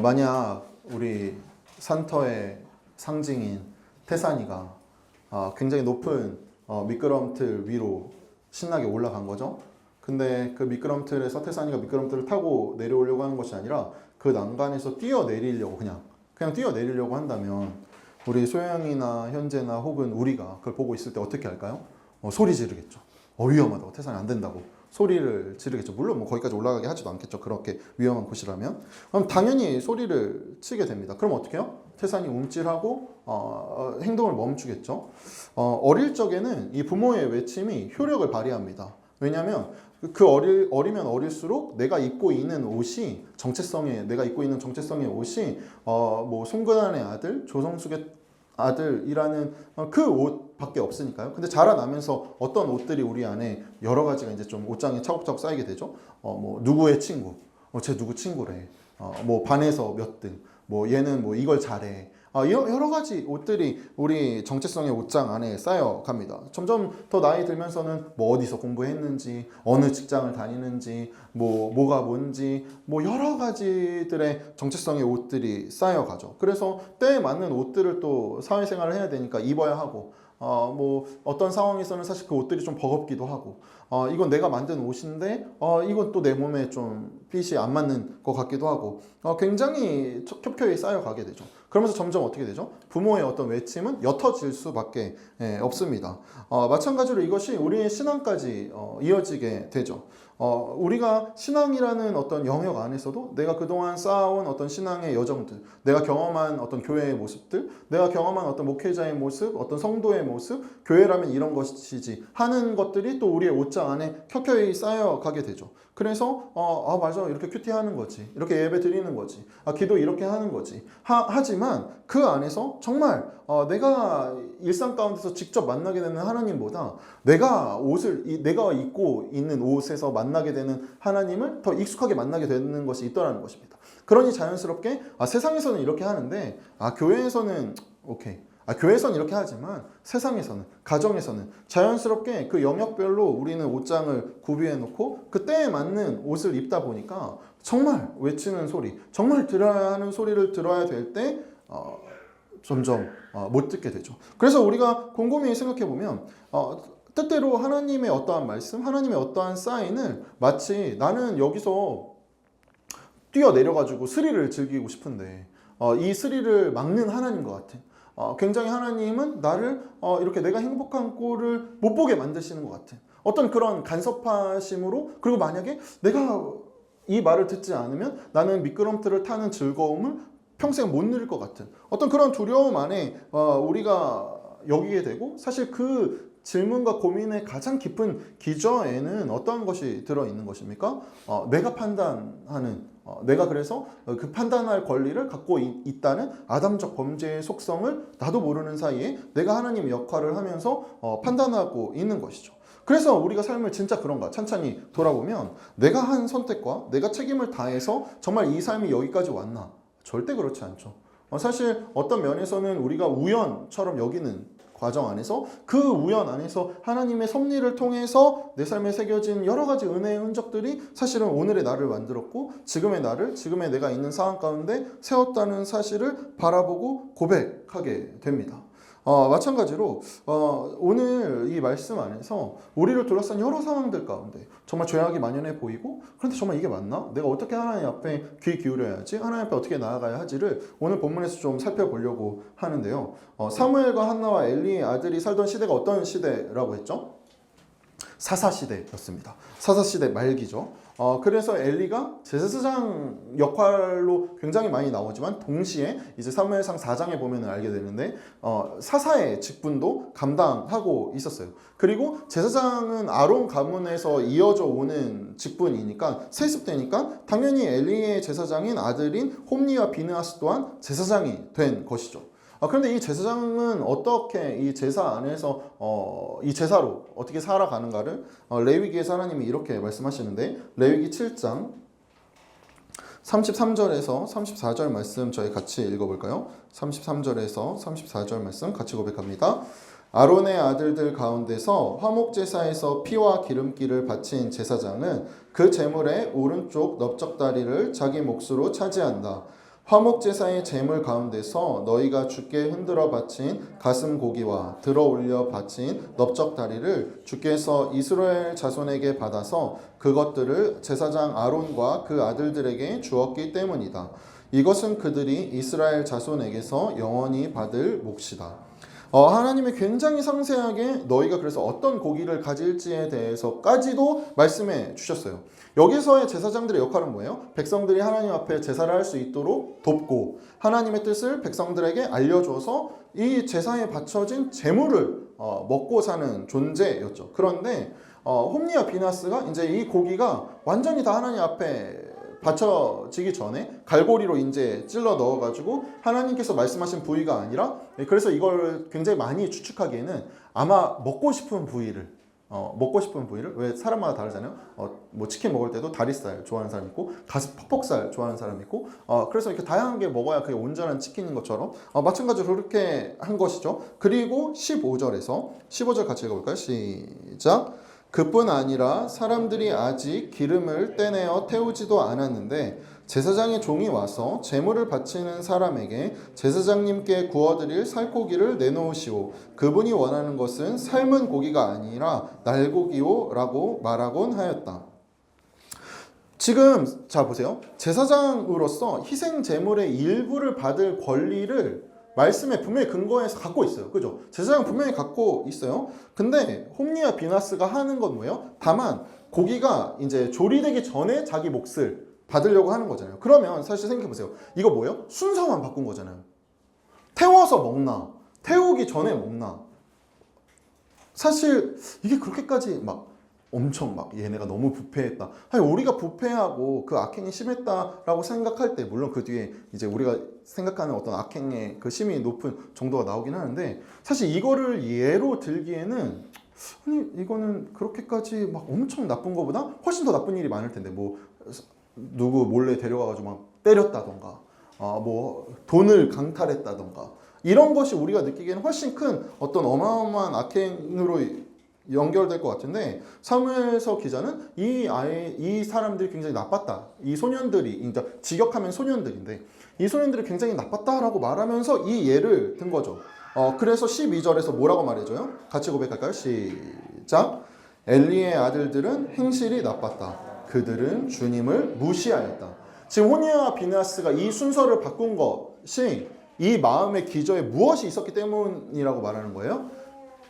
만약 우리 산터의 상징인 태산이가 굉장히 높은 미끄럼틀 위로 신나게 올라간 거죠. 근데 그 미끄럼틀에서 태산이가 미끄럼틀을 타고 내려오려고 하는 것이 아니라 그 난간에서 뛰어내리려고 그냥 뛰어내리려고 한다면 우리 소영이나 현재나 혹은 우리가 그걸 보고 있을 때 어떻게 할까요? 소리 지르겠죠. 위험하다고, 태산이 안 된다고 소리를 지르겠죠. 물론 뭐 거기까지 올라가게 하지도 않겠죠. 그렇게 위험한 곳이라면. 그럼 당연히 소리를 치게 됩니다. 그럼 어떻게 해요? 태산이 움찔하고 행동을 멈추겠죠. 어릴 적에는 이 부모의 외침이 효력을 발휘합니다. 왜냐하면 어리면 어릴수록 내가 입고 있는 옷이 내가 입고 있는 정체성의 옷이 뭐 송근한의 아들, 조성숙의 아들이라는 그 옷밖에 없으니까요. 근데 자라나면서 어떤 옷들이 우리 안에 여러 가지가 이제 좀 옷장에 차곡차곡 쌓이게 되죠. 뭐 누구의 친구, 쟤 누구 친구래. 뭐 반에서 몇 등, 뭐 얘는 뭐 이걸 잘해. 여러 가지 옷들이 우리 정체성의 옷장 안에 쌓여갑니다. 점점 더 나이 들면서는 뭐 어디서 공부했는지, 어느 직장을 다니는지, 뭐가 뭔지, 뭐 여러 가지들의 정체성의 옷들이 쌓여가죠. 그래서 때에 맞는 옷들을 또 사회생활을 해야 되니까 입어야 하고, 뭐 어떤 상황에서는 사실 그 옷들이 좀 버겁기도 하고, 이건 내가 만든 옷인데 이건 또 내 몸에 좀 핏이 안 맞는 것 같기도 하고, 굉장히 켜켜이 쌓여가게 되죠. 그러면서 점점 어떻게 되죠? 부모의 어떤 외침은 옅어질 수밖에 없습니다. 마찬가지로 이것이 우리의 신앙까지 이어지게 되죠. 우리가 신앙이라는 어떤 영역 안에서도 내가 그동안 쌓아온 어떤 신앙의 여정들, 내가 경험한 어떤 교회의 모습들, 내가 경험한 어떤 목회자의 모습, 어떤 성도의 모습, 교회라면 이런 것이지 하는 것들이 또 우리의 옷장 안에 켜켜이 쌓여가게 되죠. 그래서 맞아, 이렇게 큐티하는 거지, 이렇게 예배 드리는 거지, 기도 이렇게 하는 거지 하지만 그 안에서 정말 내가 일상 가운데서 직접 만나게 되는 하나님보다 내가 입고 있는 옷에서 만나게 되는 하나님을 더 익숙하게 만나게 되는 것이 있더라는 것입니다. 그러니 자연스럽게 세상에서는 이렇게 하는데 교회에서는 오케이, 교회에서는 이렇게 하지만 세상에서는, 가정에서는 자연스럽게 그 영역별로 우리는 옷장을 구비해 놓고 그때에 맞는 옷을 입다 보니까 정말 외치는 소리, 정말 들어야 하는 소리를 들어야 될 때 점점 못 듣게 되죠. 그래서 우리가 곰곰이 생각해 보면 때때로 하나님의 어떠한 말씀, 하나님의 어떠한 사인을 마치 나는 여기서 뛰어내려가지고 스릴을 즐기고 싶은데 이 스릴을 막는 하나님 것 같아. 굉장히 하나님은 나를 이렇게 내가 행복한 꼴을 못 보게 만드시는 것 같아. 어떤 그런 간섭하심으로, 그리고 만약에 내가 이 말을 듣지 않으면 나는 미끄럼틀을 타는 즐거움을 평생 못 누릴 것 같은 어떤 그런 두려움 안에 우리가 여기게 되고, 사실 그 질문과 고민의 가장 깊은 기저에는 어떤 것이 들어있는 것입니까? 내가 판단하는, 내가 그래서 그 판단할 권리를 갖고 있다는 아담적 범죄의 속성을 나도 모르는 사이에 내가 하나님의 역할을 하면서 판단하고 있는 것이죠. 그래서 우리가 삶을 진짜 그런가 찬찬히 돌아보면 내가 한 선택과 내가 책임을 다해서 정말 이 삶이 여기까지 왔나? 절대 그렇지 않죠. 사실 어떤 면에서는 우리가 우연처럼 여기는 과정 안에서, 그 우연 안에서 하나님의 섭리를 통해서 내 삶에 새겨진 여러 가지 은혜의 흔적들이 사실은 오늘의 나를 만들었고 지금의 나를, 지금의 내가 있는 상황 가운데 세웠다는 사실을 바라보고 고백하게 됩니다. 마찬가지로 오늘 이 말씀 안에서 우리를 둘러싼 여러 상황들 가운데 정말 죄악이 만연해 보이고, 그런데 정말 이게 맞나? 내가 어떻게 하나님 앞에 귀 기울여야지? 하나님 앞에 어떻게 나아가야 하지를 오늘 본문에서 좀 살펴보려고 하는데요. 사무엘과 한나와 엘리의 아들이 살던 시대가 어떤 시대라고 했죠? 사사시대였습니다. 사사시대 말기죠. 그래서 엘리가 제사장 역할로 굉장히 많이 나오지만 동시에 이제 사무엘상 4장에 보면 알게 되는데 사사의 직분도 감당하고 있었어요. 그리고 제사장은 아론 가문에서 이어져 오는 직분이니까, 세습되니까 당연히 엘리의 제사장인 아들인 홈니와 비느하스 또한 제사장이 된 것이죠. 그런데 이 제사장은 어떻게 이 제사 안에서 이 제사로 어떻게 살아가는가를 레위기에서 하나님이 이렇게 말씀하시는데, 레위기 7장 33절에서 34절 말씀 저희 같이 읽어볼까요? 33절에서 34절 말씀 같이 고백합니다. 아론의 아들들 가운데서 화목제사에서 피와 기름기를 바친 제사장은 그 제물의 오른쪽 넓적다리를 자기 몫으로 차지한다. 화목제사의 제물 가운데서 너희가 주께 흔들어 바친 가슴 고기와 들어 올려 바친 넓적다리를 주께서 이스라엘 자손에게 받아서 그것들을 제사장 아론과 그 아들들에게 주었기 때문이다. 이것은 그들이 이스라엘 자손에게서 영원히 받을 몫이다. 하나님이 굉장히 상세하게 너희가 그래서 어떤 고기를 가질지에 대해서까지도 말씀해 주셨어요. 여기서의 제사장들의 역할은 뭐예요? 백성들이 하나님 앞에 제사를 할 수 있도록 돕고 하나님의 뜻을 백성들에게 알려줘서 이 제사에 바쳐진 제물을 먹고 사는 존재였죠. 그런데 홈리와 비나스가 이제 이 고기가 완전히 다 하나님 앞에 바쳐지기 전에 갈고리로 이제 찔러 넣어가지고 하나님께서 말씀하신 부위가 아니라, 그래서 이걸 굉장히 많이 추측하기에는 아마 먹고 싶은 부위를 왜 사람마다 다르잖아요. 뭐 치킨 먹을 때도 다리살 좋아하는 사람 있고 가슴 퍽퍽살 좋아하는 사람 있고, 그래서 이렇게 다양하게 먹어야 그게 온전한 치킨인 것처럼 마찬가지로 그렇게 한 것이죠. 그리고 15절 같이 읽어볼까요? 시작. 그뿐 아니라 사람들이 아직 기름을 떼내어 태우지도 않았는데 제사장의 종이 와서 제물을 바치는 사람에게 제사장님께 구워드릴 살코기를 내놓으시오. 그분이 원하는 것은 삶은 고기가 아니라 날고기요 라고 말하곤 하였다. 지금 자 보세요. 제사장으로서 희생 제물의 일부를 받을 권리를 말씀에 분명히 근거해서 갖고 있어요. 그죠? 제사장은 분명히 갖고 있어요. 근데 홈리와 비나스가 하는 건 뭐예요? 다만 고기가 이제 조리되기 전에 자기 몫을 받으려고 하는 거잖아요. 그러면 사실 생각해 보세요. 이거 뭐예요? 순서만 바꾼 거잖아요. 태워서 먹나? 태우기 전에 먹나? 사실 이게 그렇게까지 막 엄청 막 얘네가 너무 부패했다. 아니, 우리가 부패하고 그 악행이 심했다라고 생각할 때 물론 그 뒤에 이제 우리가 생각하는 어떤 악행의 그 심이 높은 정도가 나오긴 하는데, 사실 이거를 예로 들기에는 아니 이거는 그렇게까지 막 엄청 나쁜 거보다 훨씬 더 나쁜 일이 많을 텐데, 뭐 누구 몰래 데려가가지고 막 때렸다던가, 뭐 돈을 강탈했다던가, 이런 것이 우리가 느끼기에는 훨씬 큰 어떤 어마어마한 악행으로 연결될 것 같은데, 사무엘서 기자는 이 사람들이 굉장히 나빴다. 이 소년들이, 그러니까 직역하면 소년들인데 이 소년들이 굉장히 나빴다라고 말하면서 이 예를 든 거죠. 그래서 12절에서 뭐라고 말해줘요? 같이 고백할까요? 시작. 엘리의 아들들은 행실이 나빴다. 그들은 주님을 무시하였다. 지금 호니와 비느하스가 이 순서를 바꾼 것이 이 마음의 기저에 무엇이 있었기 때문이라고 말하는 거예요?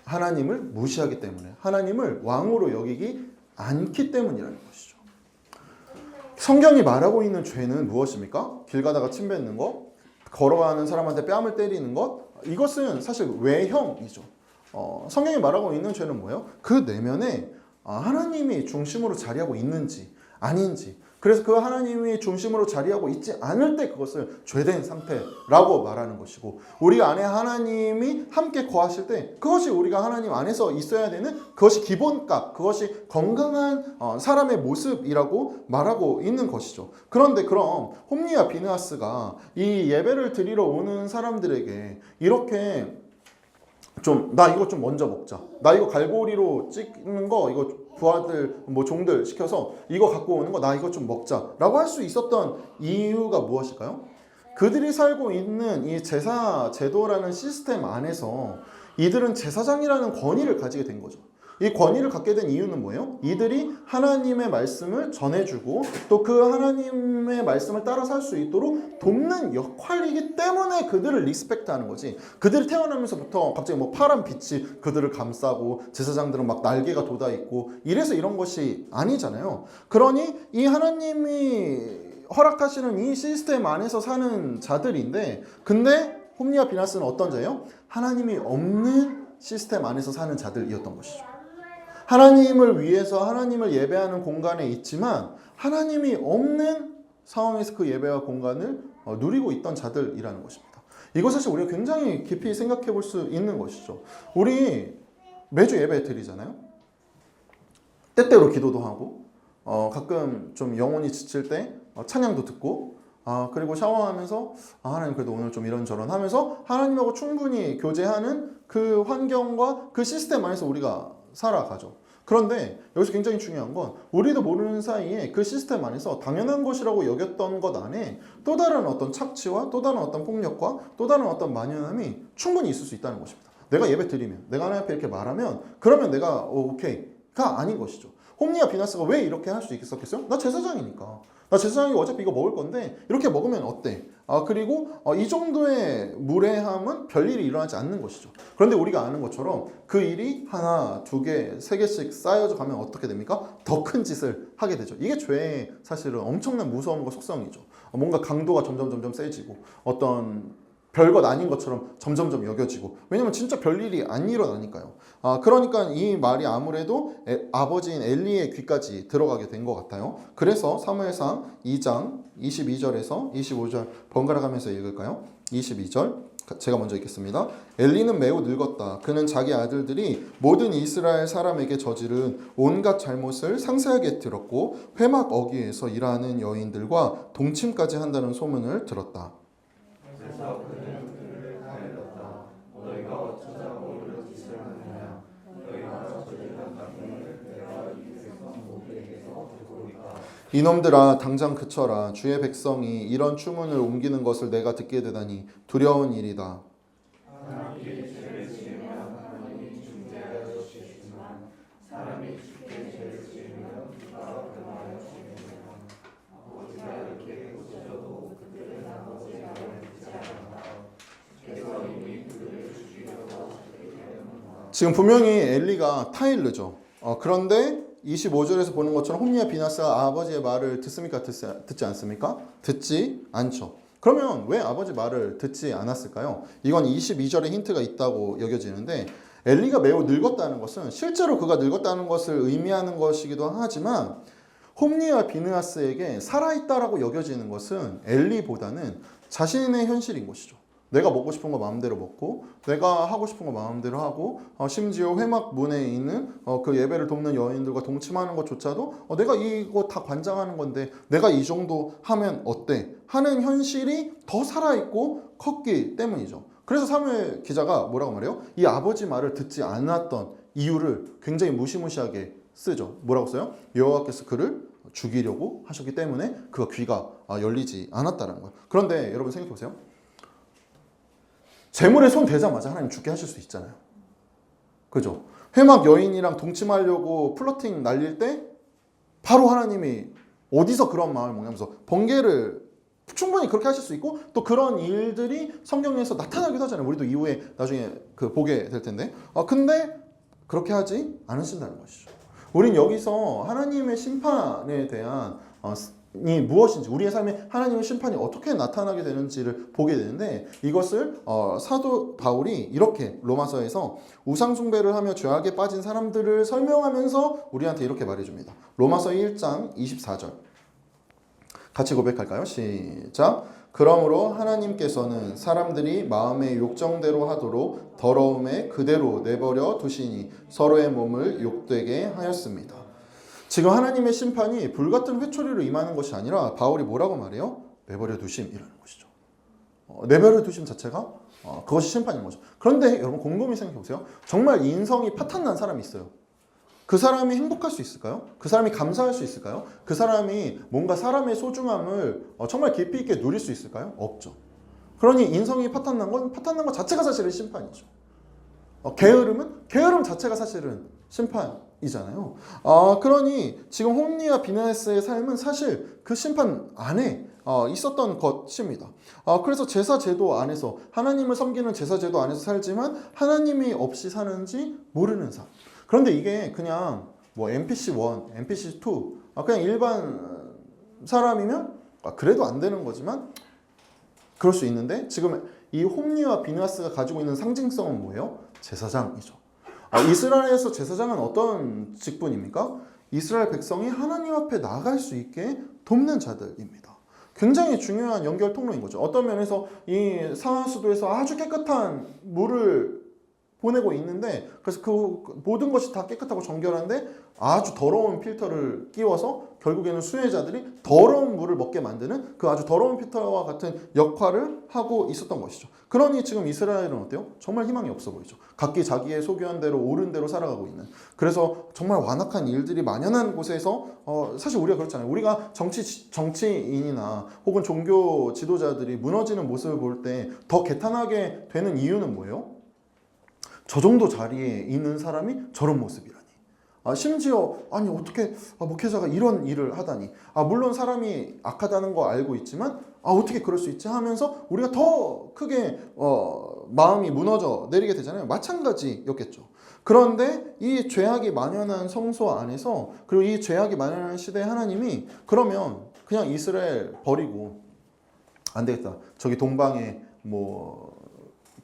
하나님을 무시하기 때문에, 하나님을 왕으로 여기기 않기 때문이라는 것이죠. 성경이 말하고 있는 죄는 무엇입니까? 길 가다가 침 뱉는 것, 걸어가는 사람한테 뺨을 때리는 것, 이것은 사실 외형이죠. 성경이 말하고 있는 죄는 뭐예요? 그 내면에 하나님이 중심으로 자리하고 있는지 아닌지, 그래서 그 하나님이 중심으로 자리하고 있지 않을 때 그것을 죄된 상태라고 말하는 것이고, 우리 안에 하나님이 함께 거하실 때 그것이 우리가 하나님 안에서 있어야 되는, 그것이 기본값, 그것이 건강한 사람의 모습이라고 말하고 있는 것이죠. 그런데 그럼 홈리와 비느하스가 이 예배를 드리러 오는 사람들에게 이렇게 나 이거 좀 먼저 먹자, 나 이거 갈고리로 찍는 거 이거 부하들 뭐 종들 시켜서 이거 갖고 오는 거 나 이거 좀 먹자 라고 할 수 있었던 이유가 무엇일까요? 그들이 살고 있는 이 제사 제도라는 시스템 안에서 이들은 제사장이라는 권위를 가지게 된 거죠. 이 권위를 갖게 된 이유는 뭐예요? 이들이 하나님의 말씀을 전해주고 또 그 하나님의 말씀을 따라 살 수 있도록 돕는 역할이기 때문에 그들을 리스펙트하는 거지. 그들이 태어나면서부터 갑자기 뭐 파란 빛이 그들을 감싸고 제사장들은 막 날개가 돋아있고 이래서 이런 것이 아니잖아요. 그러니 이 하나님이 허락하시는 이 시스템 안에서 사는 자들인데, 근데 홈리와 비나스는 어떤 자예요? 하나님이 없는 시스템 안에서 사는 자들이었던 것이죠. 하나님을 위해서 하나님을 예배하는 공간에 있지만 하나님이 없는 상황에서 그 예배와 공간을 누리고 있던 자들이라는 것입니다. 이거 사실 우리가 굉장히 깊이 생각해 볼 수 있는 것이죠. 우리 매주 예배 드리잖아요. 때때로 기도도 하고 가끔 좀 영혼이 지칠 때 찬양도 듣고, 그리고 샤워하면서 하나님 그래도 오늘 좀 이런저런 하면서 하나님하고 충분히 교제하는 그 환경과 그 시스템 안에서 우리가 살아가죠. 그런데 여기서 굉장히 중요한 건 우리도 모르는 사이에 그 시스템 안에서 당연한 것이라고 여겼던 것 안에 또 다른 어떤 착취와 또 다른 어떤 폭력과 또 다른 어떤 만연함이 충분히 있을 수 있다는 것입니다. 내가 예배 드리면, 내가 하나님 앞에 이렇게 말하면 그러면 내가 오케이가 아닌 것이죠. 홈리와 비나스가 왜 이렇게 할 수 있었겠어요? 나 제사장이니까. 나 제사장이 어차피 이거 먹을 건데 이렇게 먹으면 어때? 그리고 이 정도의 무례함은 별일이 일어나지 않는 것이죠. 그런데 우리가 아는 것처럼 그 일이 하나, 두 개, 세 개씩 쌓여져 가면 어떻게 됩니까? 더 큰 짓을 하게 되죠. 이게 죄의 사실은 엄청난 무서움과 속성이죠. 뭔가 강도가 점점 세지고 어떤 별것 아닌 것처럼 점점점 여겨지고, 왜냐면 진짜 별일이 안 일어나니까요. 그러니까 이 말이 아무래도 아버지인 엘리의 귀까지 들어가게 된 것 같아요. 그래서 사무엘상 2장 22절에서 25절 번갈아 가면서 읽을까요? 22절 제가 먼저 읽겠습니다. 엘리는 매우 늙었다. 그는 자기 아들들이 모든 이스라엘 사람에게 저지른 온갖 잘못을 상세하게 들었고 회막 어귀에서 일하는 여인들과 동침까지 한다는 소문을 들었다. 그래서 그는 그를 가르쳤다. 너희가 어쩌자고 이런 짓을 하느냐? 너희가 저지른 악행을 내가 이에서 모두에게서 듣고 있다. 이놈들아 당장 그쳐라. 주의 백성이 이런 추문을 옮기는 것을 내가 듣게 되다니 두려운 일이다. 하나님께 죄를 지으면 하나님이 중재하여 주시지만 사람이 쉽게 죄를 지으면 누가 변하여 주시느냐. 아버지가 이렇게 고쳐도 그들은 아버지의 말을 듣지 않았다. 그래서 이미 그들을 죽이려고 하기 때문이다. 지금 분명히 엘리가 타일르죠. 그런데 25절에서 보는 것처럼 홈리와 비나스가 아버지의 말을 듣습니까? 듣지 않습니까? 듣지 않죠. 그러면 왜 아버지 말을 듣지 않았을까요? 이건 22절에 힌트가 있다고 여겨지는데, 엘리가 매우 늙었다는 것은 실제로 그가 늙었다는 것을 의미하는 것이기도 하지만 홈리와 비느하스에게 살아있다라고 여겨지는 것은 엘리보다는 자신의 현실인 것이죠. 내가 먹고 싶은 거 마음대로 먹고 내가 하고 싶은 거 마음대로 하고 심지어 회막 문에 있는 그 예배를 돕는 여인들과 동침하는 것조차도 내가 이거 다 관장하는 건데 내가 이 정도 하면 어때? 하는 현실이 더 살아있고 컸기 때문이죠. 그래서 사무엘 기자가 뭐라고 말해요? 이 아버지 말을 듣지 않았던 이유를 굉장히 무시무시하게 쓰죠. 뭐라고 써요? 여호와께서 그를 죽이려고 하셨기 때문에 그가 귀가 열리지 않았다는 거예요. 그런데 여러분 생각해 보세요. 재물에 손 대자마자 하나님 죽게 하실 수 있잖아요. 그죠? 회막 여인이랑 동침하려고 플러팅 날릴 때 바로 하나님이 어디서 그런 마음을 먹냐면서 번개를 충분히 그렇게 하실 수 있고, 또 그런 일들이 성경에서 나타나기도 하잖아요. 우리도 이후에 나중에 보게 될 텐데. 근데 그렇게 하지 않으신다는 것이죠. 우린 여기서 하나님의 심판에 대한 이 무엇인지, 우리의 삶에 하나님의 심판이 어떻게 나타나게 되는지를 보게 되는데, 이것을 사도 바울이 이렇게 로마서에서 우상숭배를 하며 죄악에 빠진 사람들을 설명하면서 우리한테 이렇게 말해줍니다. 로마서 1장 24절 같이 고백할까요? 시작. 그러므로 하나님께서는 사람들이 마음의 욕정대로 하도록 더러움에 그대로 내버려 두시니 서로의 몸을 욕되게 하였습니다. 지금 하나님의 심판이 불같은 회초리로 임하는 것이 아니라 바울이 뭐라고 말해요? 내버려 두심이라는 것이죠. 내버려 두심 자체가 그것이 심판인 거죠. 그런데 여러분 곰곰이 생각해 보세요. 정말 인성이 파탄난 사람이 있어요. 그 사람이 행복할 수 있을까요? 그 사람이 감사할 수 있을까요? 그 사람이 뭔가 사람의 소중함을 정말 깊이 있게 누릴 수 있을까요? 없죠. 그러니 인성이 파탄난 것 자체가 사실은 심판이죠. 게으름 자체가 사실은 심판이잖아요. 그러니 지금 홈리와 비느하스의 삶은 사실 그 심판 안에 있었던 것입니다. 그래서 제사 제도 안에서, 하나님을 섬기는 제사 제도 안에서 살지만 하나님이 없이 사는지 모르는 삶. 그런데 이게 그냥 뭐 NPC1, NPC2 그냥 일반 사람이면 그래도 안 되는 거지만 그럴 수 있는데, 지금 이 홈리와 비느하스가 가지고 있는 상징성은 뭐예요? 제사장이죠. 이스라엘에서 제사장은 어떤 직분입니까? 이스라엘 백성이 하나님 앞에 나갈 수 있게 돕는 자들입니다. 굉장히 중요한 연결 통로인 거죠. 어떤 면에서 이 사하수도에서 아주 깨끗한 물을 보내고 있는데, 그래서 그 모든 것이 다 깨끗하고 정결한데 아주 더러운 필터를 끼워서 결국에는 수혜자들이 더러운 물을 먹게 만드는 그 아주 더러운 필터와 같은 역할을 하고 있었던 것이죠. 그러니 지금 이스라엘은 어때요? 정말 희망이 없어 보이죠. 각기 자기의 소교한 대로 옳은 대로 살아가고 있는. 그래서 정말 완악한 일들이 만연한 곳에서 사실 우리가 그렇잖아요. 우리가 정치인이나 혹은 종교 지도자들이 무너지는 모습을 볼 때 더 개탄하게 되는 이유는 뭐예요? 저 정도 자리에 있는 사람이 저런 모습이라니. 심지어 아니 어떻게 목회자가 이런 일을 하다니. 물론 사람이 악하다는 거 알고 있지만 어떻게 그럴 수 있지 하면서 우리가 더 크게 마음이 무너져 내리게 되잖아요. 마찬가지였겠죠. 그런데 이 죄악이 만연한 성소 안에서, 그리고 이 죄악이 만연한 시대에 하나님이 그러면 그냥 이스라엘 버리고 안 되겠다, 저기 동방에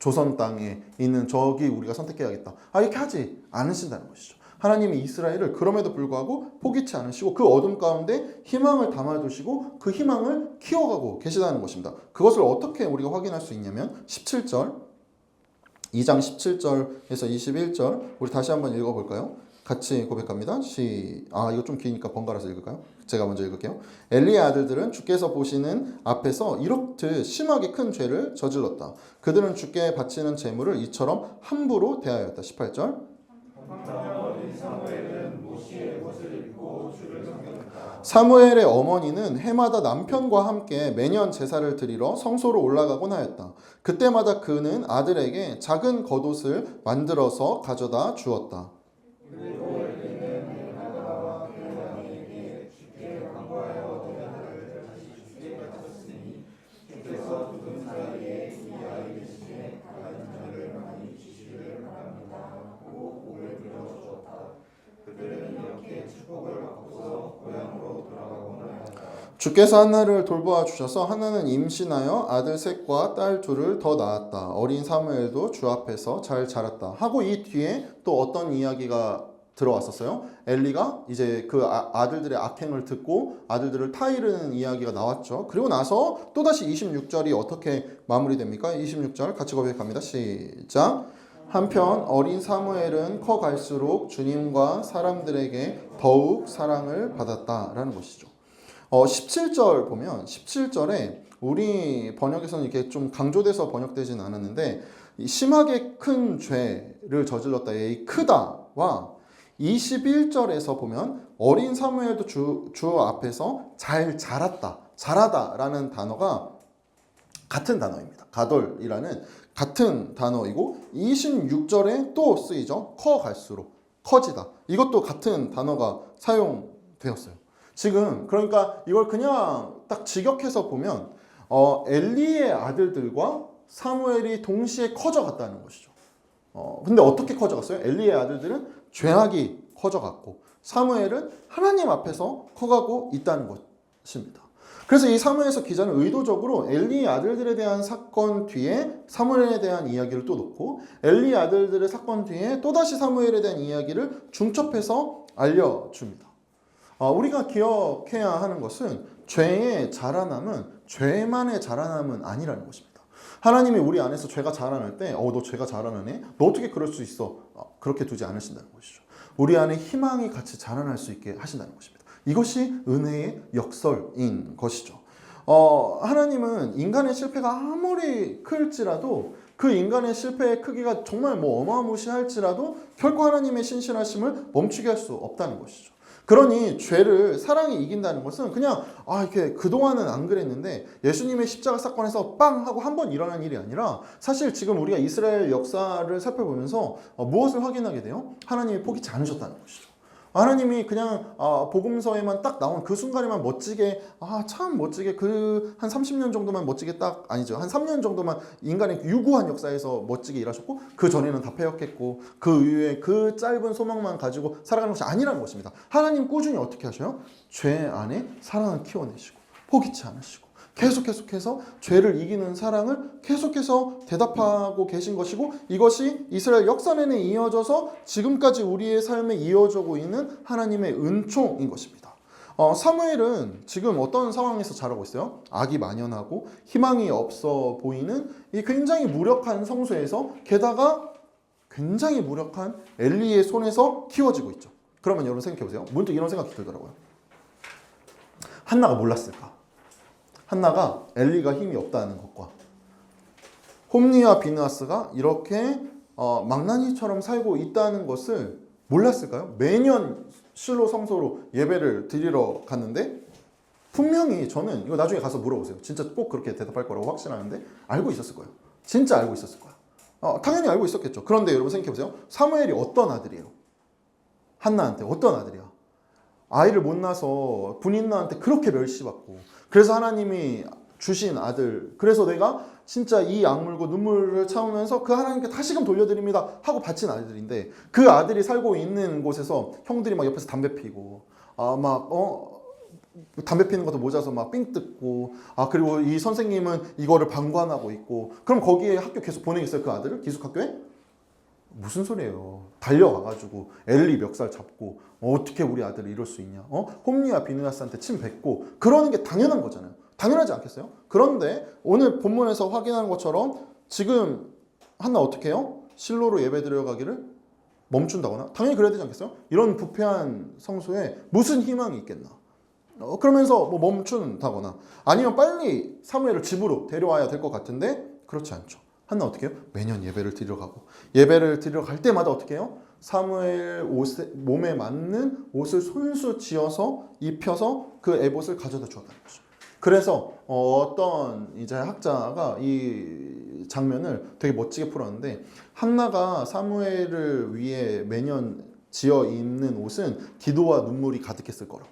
조선 땅에 있는 저기 우리가 선택해야겠다, 이렇게 하지 않으신다는 것이죠. 하나님이 이스라엘을 그럼에도 불구하고 포기치 않으시고 그 어둠 가운데 희망을 담아두시고 그 희망을 키워가고 계시다는 것입니다. 그것을 어떻게 우리가 확인할 수 있냐면 17절, 2장 17절에서 21절 우리 다시 한번 읽어볼까요? 같이 고백합니다. 이거 좀 기니까 번갈아서 읽을까요? 제가 먼저 읽을게요. 엘리의 아들들은 주께서 보시는 앞에서 이렇듯 심하게 큰 죄를 저질렀다. 그들은 주께 바치는 제물을 이처럼 함부로 대하였다. 18절. 사무엘의 어머니는 해마다 남편과 함께 매년 제사를 드리러 성소로 올라가곤 하였다. 그때마다 그는 아들에게 작은 겉옷을 만들어서 가져다 주었다. 주께서 한나를 돌보아 주셔서 한나는 임신하여 아들 셋과 딸 둘을 더 낳았다. 어린 사무엘도 주 앞에서 잘 자랐다. 하고 이 뒤에 또 어떤 이야기가 들어왔었어요? 엘리가 이제 그 아들들의 악행을 듣고 아들들을 타이르는 이야기가 나왔죠. 그리고 나서 또다시 26절이 어떻게 마무리됩니까? 26절 같이 고백합니다. 시작. 한편 어린 사무엘은 커갈수록 주님과 사람들에게 더욱 사랑을 받았다라는 것이죠. 17절 보면 17절에 우리 번역에서는 이렇게 좀 강조돼서 번역되진 않았는데 심하게 큰 죄를 저질렀다의 크다와 21절에서 보면 어린 사무엘도 주 앞에서 잘 자랐다, 자라다라는 단어가 같은 단어입니다. 가돌이라는 같은 단어이고 26절에 또 쓰이죠. 커갈수록, 커지다. 이것도 같은 단어가 사용되었어요. 지금 그러니까 이걸 그냥 딱 직역해서 보면 엘리의 아들들과 사무엘이 동시에 커져갔다는 것이죠. 근데 어떻게 커져갔어요? 엘리의 아들들은 죄악이 커져갔고 사무엘은 하나님 앞에서 커가고 있다는 것입니다. 그래서 이 사무엘서 기자는 의도적으로 엘리의 아들들에 대한 사건 뒤에 사무엘에 대한 이야기를 또 놓고 엘리의 아들들의 사건 뒤에 또다시 사무엘에 대한 이야기를 중첩해서 알려줍니다. 우리가 기억해야 하는 것은 죄의 자라남은 죄만의 자라남은 아니라는 것입니다. 하나님이 우리 안에서 죄가 자라날 때 너 죄가 자라나네? 너 어떻게 그럴 수 있어? 그렇게 두지 않으신다는 것이죠. 우리 안에 희망이 같이 자라날 수 있게 하신다는 것입니다. 이것이 은혜의 역설인 것이죠. 하나님은 인간의 실패가 아무리 클지라도 그 인간의 실패의 크기가 정말 어마무시할지라도 결코 하나님의 신실하심을 멈추게 할 수 없다는 것이죠. 그러니 죄를 사랑이 이긴다는 것은 그냥 이렇게 그동안은 안 그랬는데 예수님의 십자가 사건에서 빵 하고 한 번 일어난 일이 아니라 사실 지금 우리가 이스라엘 역사를 살펴보면서 무엇을 확인하게 돼요? 하나님이 포기치 않으셨다는 것이죠. 하나님이 그냥 복음서에만 딱 나온 그 순간에만 멋지게 참 멋지게 그 한 30년 정도만 멋지게 딱 아니죠. 한 3년 정도만 인간의 유구한 역사에서 멋지게 일하셨고 그 전에는 다 패역했고 그 이후에 그 짧은 소망만 가지고 살아가는 것이 아니라는 것입니다. 하나님 꾸준히 어떻게 하셔요? 죄 안에 사랑을 키워내시고 포기치 않으시고 계속해서 죄를 이기는 사랑을 계속해서 대답하고 계신 것이고 이것이 이스라엘 역사 내내 이어져서 지금까지 우리의 삶에 이어지고 있는 하나님의 은총인 것입니다. 사무엘은 지금 어떤 상황에서 자라고 있어요? 악이 만연하고 희망이 없어 보이는 이 굉장히 무력한 성소에서 게다가 굉장히 무력한 엘리의 손에서 키워지고 있죠. 그러면 여러분 생각해보세요. 문득 이런 생각이 들더라고요. 한나가 몰랐을까? 한나가 엘리가 힘이 없다는 것과 홈리와 비느하스가 이렇게 망나니처럼 살고 있다는 것을 몰랐을까요? 매년 실로 성소로 예배를 드리러 갔는데 분명히 저는 이거 나중에 가서 물어보세요. 진짜 꼭 그렇게 대답할 거라고 확신하는데 알고 있었을 거예요. 진짜 알고 있었을 거야. 당연히 알고 있었겠죠. 그런데 여러분 생각해보세요. 사무엘이 어떤 아들이에요? 한나한테 어떤 아들이야? 아이를 못 낳아서 분인나한테 그렇게 멸시받고 그래서 하나님이 주신 아들, 그래서 내가 진짜 이 악물고 눈물을 참으면서 그 하나님께 다시금 돌려드립니다 하고 바친 아들인데 그 아들이 살고 있는 곳에서 형들이 막 옆에서 담배 피고 담배 피는 것도 모자라서 막 삥 뜯고 그리고 이 선생님은 이거를 방관하고 있고 그럼 거기에 학교 계속 보내겠어요? 그 아들을? 기숙학교에? 무슨 소리예요. 달려와가지고 엘리 멱살 잡고 어떻게 우리 아들을 이럴 수 있냐. 홈리와 비느하스한테 침 뱉고 그러는 게 당연한 거잖아요. 당연하지 않겠어요? 그런데 오늘 본문에서 확인하는 것처럼 지금 한나 어떻게 해요? 실로로 예배 드려가기를 멈춘다거나 당연히 그래야 되지 않겠어요? 이런 부패한 성소에 무슨 희망이 있겠나. 그러면서 뭐 멈춘다거나 아니면 빨리 사무엘을 집으로 데려와야 될 것 같은데 그렇지 않죠. 한나 어떻게 해요? 매년 예배를 드리러 가고 예배를 드리러 갈 때마다 어떻게 해요? 사무엘 몸에 맞는 옷을 손수 지어서 입혀서 그 에봇을 가져다 주었다는 거죠. 그래서 어떤 이제 학자가 이 장면을 되게 멋지게 풀었는데 한나가 사무엘을 위해 매년 지어 입는 옷은 기도와 눈물이 가득했을 거라고.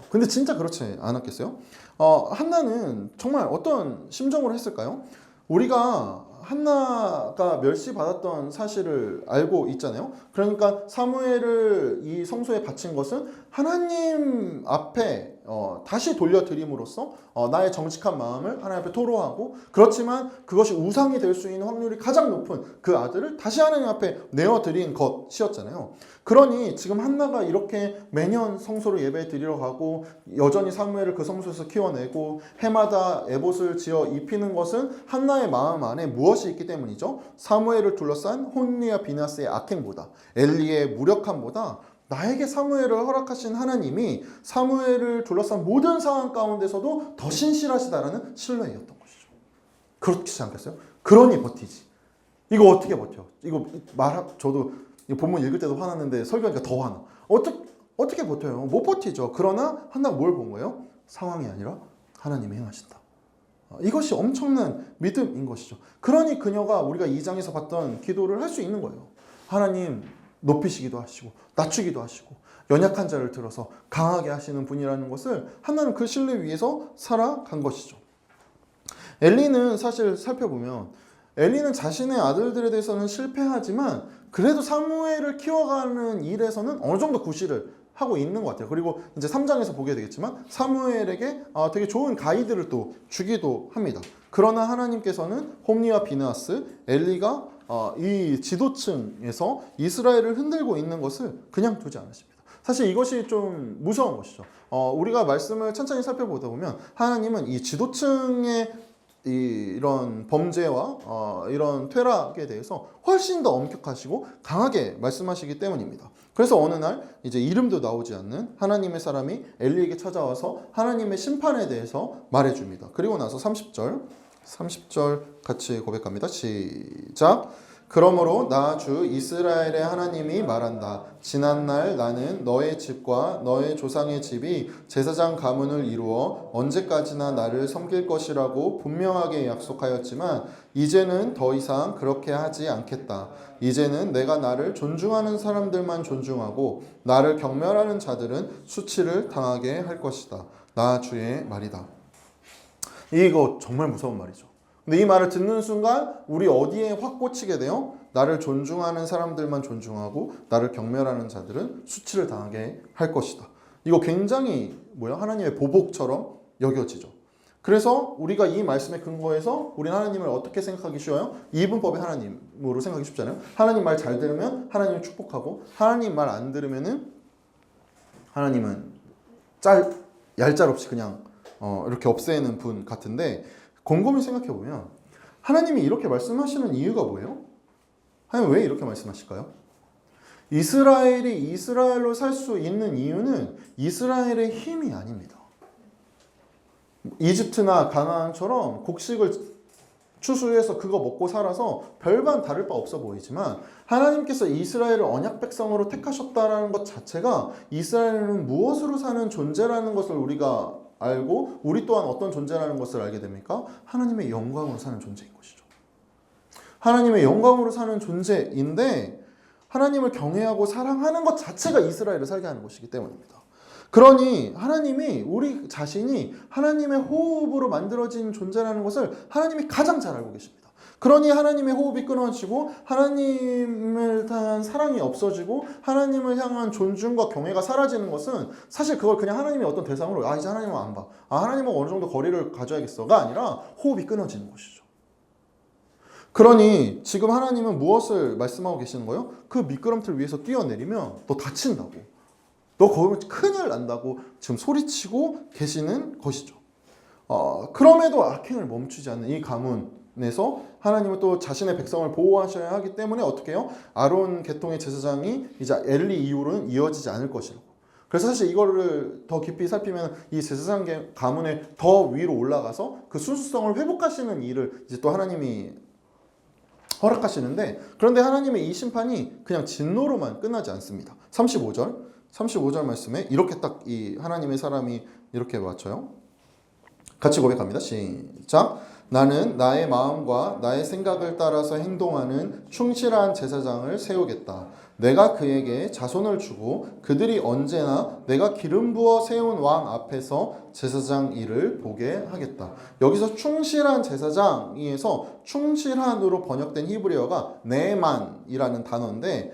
근데 진짜 그렇지 않았겠어요? 한나는 정말 어떤 심정으로 했을까요? 우리가 한나가 멸시받았던 사실을 알고 있잖아요. 그러니까 사무엘을 이 성소에 바친 것은 하나님 앞에 다시 돌려드림으로써 나의 정직한 마음을 하나님 앞에 토로하고 그렇지만 그것이 우상이 될 수 있는 확률이 가장 높은 그 아들을 다시 하나님 앞에 내어드린 것이었잖아요. 그러니 지금 한나가 이렇게 매년 성소로 예배 드리러 가고 여전히 사무엘을 그 성소에서 키워내고 해마다 에봇을 지어 입히는 것은 한나의 마음 안에 무엇이 있기 때문이죠? 사무엘을 둘러싼 홈리와 비느하스의 악행보다 엘리의 무력함보다 나에게 사무엘을 허락하신 하나님이 사무엘을 둘러싼 모든 상황 가운데서도 더 신실하시다라는 신뢰였던 것이죠. 그렇지 않겠어요? 그러니 버티지. 이거 어떻게 버텨? 저도 본문 읽을 때도 화났는데 설교하니까 더 화나. 어떻게 버텨요? 못 버티죠. 그러나 한나가 뭘 본 거예요? 상황이 아니라 하나님이 행하신다. 이것이 엄청난 믿음인 것이죠. 그러니 그녀가 우리가 2장에서 봤던 기도를 할 수 있는 거예요. 하나님 높이시기도 하시고 낮추기도 하시고 연약한 자를 들어서 강하게 하시는 분이라는 것을 한나는 그 신뢰 위에서 살아간 것이죠. 엘리는 사실 살펴보면 엘리는 자신의 아들들에 대해서는 실패하지만 그래도 사무엘을 키워가는 일에서는 어느 정도 구실을 하고 있는 것 같아요. 그리고 이제 3장에서 보게 되겠지만 사무엘에게 되게 좋은 가이드를 또 주기도 합니다. 그러나 하나님께서는 홈리와 비느하스, 엘리가 이 지도층에서 이스라엘을 흔들고 있는 것을 그냥 두지 않으십니다. 사실 이것이 좀 무서운 것이죠. 우리가 말씀을 천천히 살펴보다 보면 하나님은 이 지도층의 이런 범죄와 이런 퇴락에 대해서 훨씬 더 엄격하시고 강하게 말씀하시기 때문입니다. 그래서 어느 날 이제 이름도 나오지 않는 하나님의 사람이 엘리에게 찾아와서 하나님의 심판에 대해서 말해줍니다. 그리고 나서 30절 같이 고백합니다. 시작. 그러므로 나 주 이스라엘의 하나님이 말한다. 지난날 나는 너의 집과 너의 조상의 집이 제사장 가문을 이루어 언제까지나 나를 섬길 것이라고 분명하게 약속하였지만 이제는 더 이상 그렇게 하지 않겠다. 이제는 내가 나를 존중하는 사람들만 존중하고 나를 경멸하는 자들은 수치를 당하게 할 것이다. 나 주의 말이다. 이거 정말 무서운 말이죠. 근데 이 말을 듣는 순간 우리 어디에 확 꽂히게 돼요? 나를 존중하는 사람들만 존중하고 나를 경멸하는 자들은 수치를 당하게 할 것이다. 이거 굉장히 하나님의 보복처럼 여겨지죠. 그래서 우리가 이 말씀에 근거해서 우리는 하나님을 어떻게 생각하기 쉬워요? 이분법의 하나님으로 생각하기 쉽잖아요. 하나님 말 잘 들으면 하나님을 축복하고 하나님 말 안 들으면은 하나님은 얄짤없이 그냥 이렇게 없애는 분 같은데 곰곰이 생각해보면 하나님이 이렇게 말씀하시는 이유가 뭐예요? 하나님 왜 이렇게 말씀하실까요? 이스라엘이 이스라엘로 살 수 있는 이유는 이스라엘의 힘이 아닙니다. 이집트나 가나안처럼 곡식을 추수해서 그거 먹고 살아서 별반 다를 바 없어 보이지만 하나님께서 이스라엘을 언약 백성으로 택하셨다는 것 자체가 이스라엘은 무엇으로 사는 존재라는 것을 우리가 알고 우리 또한 어떤 존재라는 것을 알게 됩니까? 하나님의 영광으로 사는 존재인 것이죠. 하나님의 영광으로 사는 존재인데 하나님을 경외하고 사랑하는 것 자체가 이스라엘을 살게 하는 것이기 때문입니다. 그러니 하나님이 우리 자신이 하나님의 호흡으로 만들어진 존재라는 것을 하나님이 가장 잘 알고 계십니다. 그러니 하나님의 호흡이 끊어지고 하나님을 향한 사랑이 없어지고 하나님을 향한 존중과 경외가 사라지는 것은 사실 그걸 그냥 하나님의 어떤 대상으로 이제 하나님은 안 봐. 하나님은 어느 정도 거리를 가져야겠어가 아니라 호흡이 끊어지는 것이죠. 그러니 지금 하나님은 무엇을 말씀하고 계시는 거예요? 그 미끄럼틀 위에서 뛰어내리면 너 다친다고. 너 거기면 큰일 난다고 지금 소리치고 계시는 것이죠. 그럼에도 악행을 멈추지 않는 이 가문에서 하나님은 또 자신의 백성을 보호하셔야 하기 때문에 어떻게 해요? 아론 계통의 제사장이 이제 엘리 이후로는 이어지지 않을 것이라고. 그래서 사실 이거를 더 깊이 살피면 이 제사장 가문의 더 위로 올라가서 그 순수성을 회복하시는 일을 이제 또 하나님이 허락하시는데 그런데 하나님의 이 심판이 그냥 진노로만 끝나지 않습니다. 35절 말씀에 이렇게 딱 이 하나님의 사람이 이렇게 맞춰요. 같이 고백합니다. 시작. 나는 나의 마음과 나의 생각을 따라서 행동하는 충실한 제사장을 세우겠다. 내가 그에게 자손을 주고 그들이 언제나 내가 기름 부어 세운 왕 앞에서 제사장 일을 보게 하겠다. 여기서 충실한 제사장에서 충실한으로 번역된 히브리어가 네만이라는 단어인데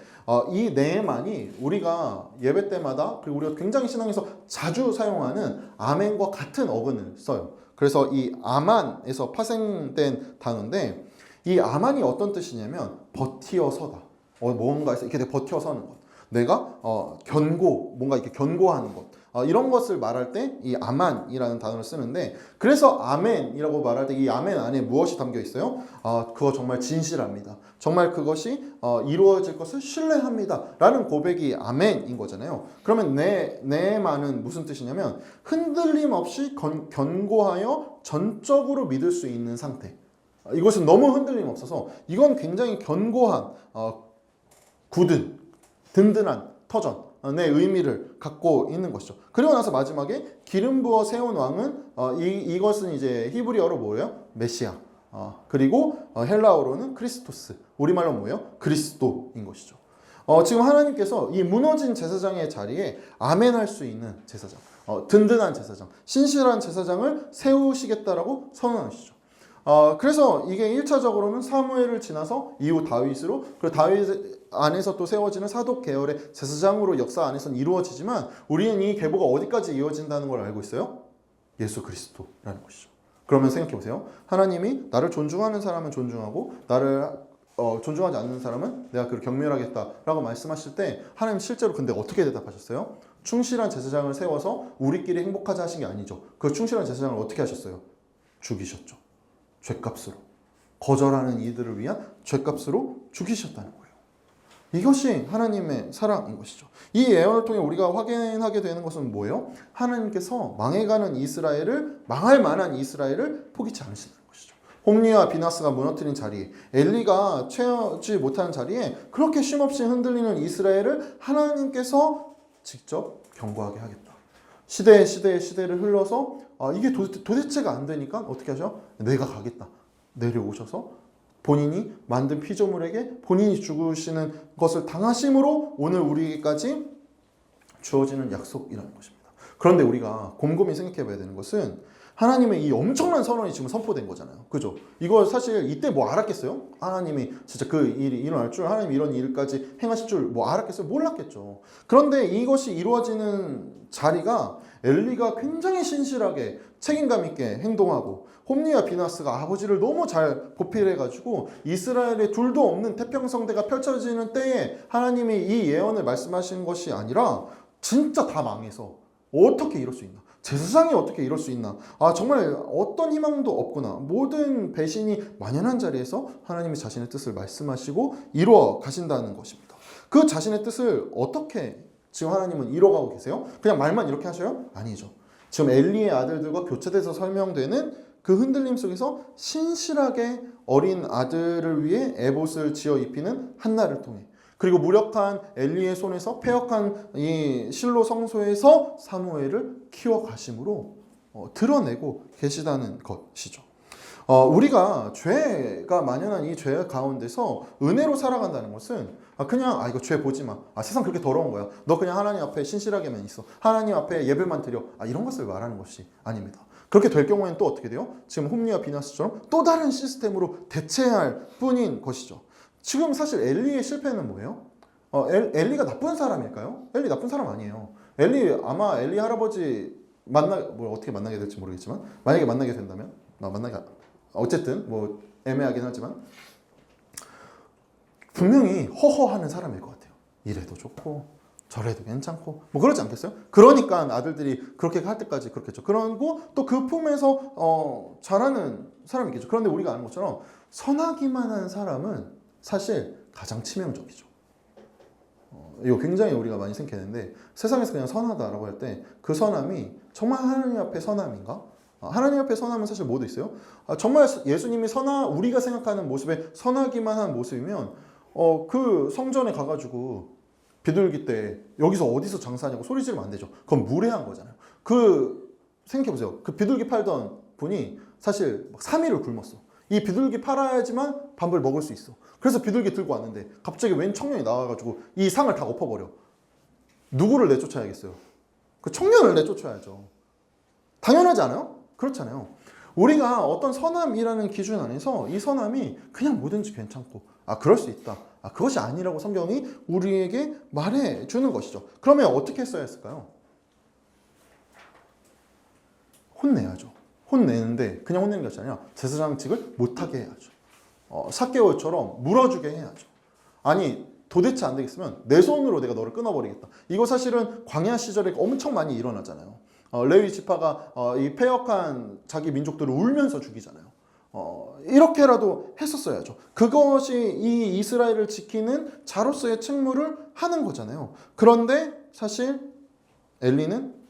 이 네만이 우리가 예배 때마다 그리고 우리가 굉장히 신앙에서 자주 사용하는 아멘과 같은 어근을 써요. 그래서 이 아만에서 파생된 단어인데 이 아만이 어떤 뜻이냐면 버티어서다. 뭔가에서 이렇게 버텨서는 것. 내가 뭔가 이렇게 견고하는 것. 이런 것을 말할 때 이 아만이라는 단어를 쓰는데 그래서 아멘이라고 말할 때 이 아멘 안에 무엇이 담겨 있어요? 그거 정말 진실합니다. 정말 그것이 이루어질 것을 신뢰합니다. 라는 고백이 아멘인 거잖아요. 그러면 네만은 무슨 뜻이냐면 흔들림 없이 견고하여 전적으로 믿을 수 있는 상태. 이것은 너무 흔들림 없어서 이건 굉장히 견고한 굳은 든든한 터전의 의미를 갖고 있는 것이죠. 그리고 나서 마지막에 기름 부어 세운 왕은 이것은 이제 히브리어로 뭐예요? 메시아. 그리고 헬라어로는 크리스토스. 우리말로 뭐예요? 그리스도인 것이죠. 지금 하나님께서 이 무너진 제사장의 자리에 아멘할 수 있는 제사장, 든든한 제사장, 신실한 제사장을 세우시겠다라고 선언하시죠. 그래서 이게 1차적으로는 사무엘을 지나서 이후 다윗으로 그리고 다윗 안에서 또 세워지는 사독 계열의 제사장으로 역사 안에서는 이루어지지만 우리는 이 계보가 어디까지 이어진다는 걸 알고 있어요? 예수 그리스도라는 것이죠. 그러면 생각해 보세요. 하나님이 나를 존중하는 사람은 존중하고 나를 존중하지 않는 사람은 내가 그를 경멸하겠다라고 말씀하실 때 하나님 실제로 근데 어떻게 대답하셨어요? 충실한 제사장을 세워서 우리끼리 행복하자 하신 게 아니죠. 그 충실한 제사장을 어떻게 하셨어요? 죽이셨죠. 죗값으로. 거절하는 이들을 위한 죗값으로 죽이셨다는 거예요. 이것이 하나님의 사랑인 것이죠. 이 예언을 통해 우리가 확인하게 되는 것은 뭐예요? 하나님께서 망해가는 이스라엘을 망할 만한 이스라엘을 포기치 않으신다는 것이죠. 홈리와 비나스가 무너뜨린 자리에 엘리가 채우지 못하는 자리에 그렇게 쉼없이 흔들리는 이스라엘을 하나님께서 직접 견고하게 하겠다. 시대를 흘러서 이게 도대체가 안 되니까 어떻게 하죠? 내가 가겠다. 내려오셔서 본인이 만든 피조물에게 본인이 죽으시는 것을 당하심으로 오늘 우리에게까지 주어지는 약속이라는 것입니다. 그런데 우리가 곰곰이 생각해 봐야 되는 것은 하나님의 이 엄청난 선언이 지금 선포된 거잖아요. 그죠? 이거 사실 이때 뭐 알았겠어요? 하나님이 진짜 그 일이 일어날 줄, 하나님이 이런 일까지 행하실 줄 뭐 알았겠어요? 몰랐겠죠. 그런데 이것이 이루어지는 자리가 엘리가 굉장히 신실하게 책임감 있게 행동하고 홈리와 비나스가 아버지를 너무 잘 보필해가지고 이스라엘에 둘도 없는 태평성대가 펼쳐지는 때에 하나님이 이 예언을 말씀하신 것이 아니라 진짜 다 망해서 어떻게 이럴 수 있나? 제사장이 어떻게 이럴 수 있나? 아, 정말 어떤 희망도 없구나. 모든 배신이 만연한 자리에서 하나님이 자신의 뜻을 말씀하시고 이루어 가신다는 것입니다. 그 자신의 뜻을 어떻게 지금 하나님은 이뤄가고 계세요? 그냥 말만 이렇게 하셔요? 아니죠. 지금 엘리의 아들들과 교체돼서 설명되는 그 흔들림 속에서 신실하게 어린 아들을 위해 에봇을 지어 입히는 한나를 통해, 그리고 무력한 엘리의 손에서 패역한 이 실로 성소에서 사무엘을 키워가심으로 드러내고 계시다는 것이죠. 우리가 죄가 만연한 이 죄 가운데서 은혜로 살아간다는 것은 그냥 이거 죄 보지 마. 세상 그렇게 더러운 거야. 너 그냥 하나님 앞에 신실하게만 있어. 하나님 앞에 예배만 드려. 이런 것을 말하는 것이 아닙니다. 그렇게 될 경우에는 또 어떻게 돼요? 지금 홈리와 비나스처럼 또 다른 시스템으로 대체해야 할 뿐인 것이죠. 지금 사실 엘리의 실패는 뭐예요? 엘리가 나쁜 사람일까요? 엘리 나쁜 사람 아니에요. 아마 엘리 할아버지 어떻게 만나게 될지 모르겠지만, 만약에 만나게 된다면, 어쨌든 뭐 애매하긴 하지만 분명히 허허하는 사람일 것 같아요. 이래도 좋고 저래도 괜찮고 뭐 그러지 않겠어요? 그러니까 아들들이 그렇게 할 때까지 그렇겠죠. 그러고 또 그 품에서 잘하는 사람이겠죠. 그런데 우리가 아는 것처럼 선하기만 한 사람은 사실 가장 치명적이죠. 이거 굉장히 우리가 많이 생각했는데, 세상에서 그냥 선하다라고 할 때 그 선함이 정말 하나님 앞에 선함인가? 하나님 앞에 선함은 사실 뭐도 있어요? 정말 예수님이 우리가 생각하는 모습에 선하기만 한 모습이면 그 성전에 가가지고 비둘기 때 여기서 어디서 장사하냐고 소리 지르면 안 되죠. 그건 무례한 거잖아요. 생각해보세요. 그 비둘기 팔던 분이 사실 3일을 굶었어. 이 비둘기 팔아야지만 밥을 먹을 수 있어. 그래서 비둘기 들고 왔는데 갑자기 웬 청년이 나와가지고 이 상을 다 엎어버려. 누구를 내쫓아야겠어요? 그 청년을 내쫓아야죠. 당연하지 않아요? 그렇잖아요. 우리가 어떤 선함이라는 기준 안에서 이 선함이 그냥 뭐든지 괜찮고 그럴 수 있다. 그것이 아니라고 성경이 우리에게 말해주는 것이죠. 그러면 어떻게 써야 했을까요? 혼내야죠. 혼내는데 그냥 혼내는 것이 아니라 제사장직을 못하게 해야죠. 삭개오처럼 물어주게 해야죠. 도대체 안 되겠으면 내 손으로 내가 너를 끊어버리겠다. 이거 사실은 광야 시절에 엄청 많이 일어나잖아요. 레위 지파가 이 패역한 자기 민족들을 울면서 죽이잖아요. 이렇게라도 했었어야죠. 그것이 이 이스라엘을 지키는 자로서의 책무를 하는 거잖아요. 그런데 사실 엘리는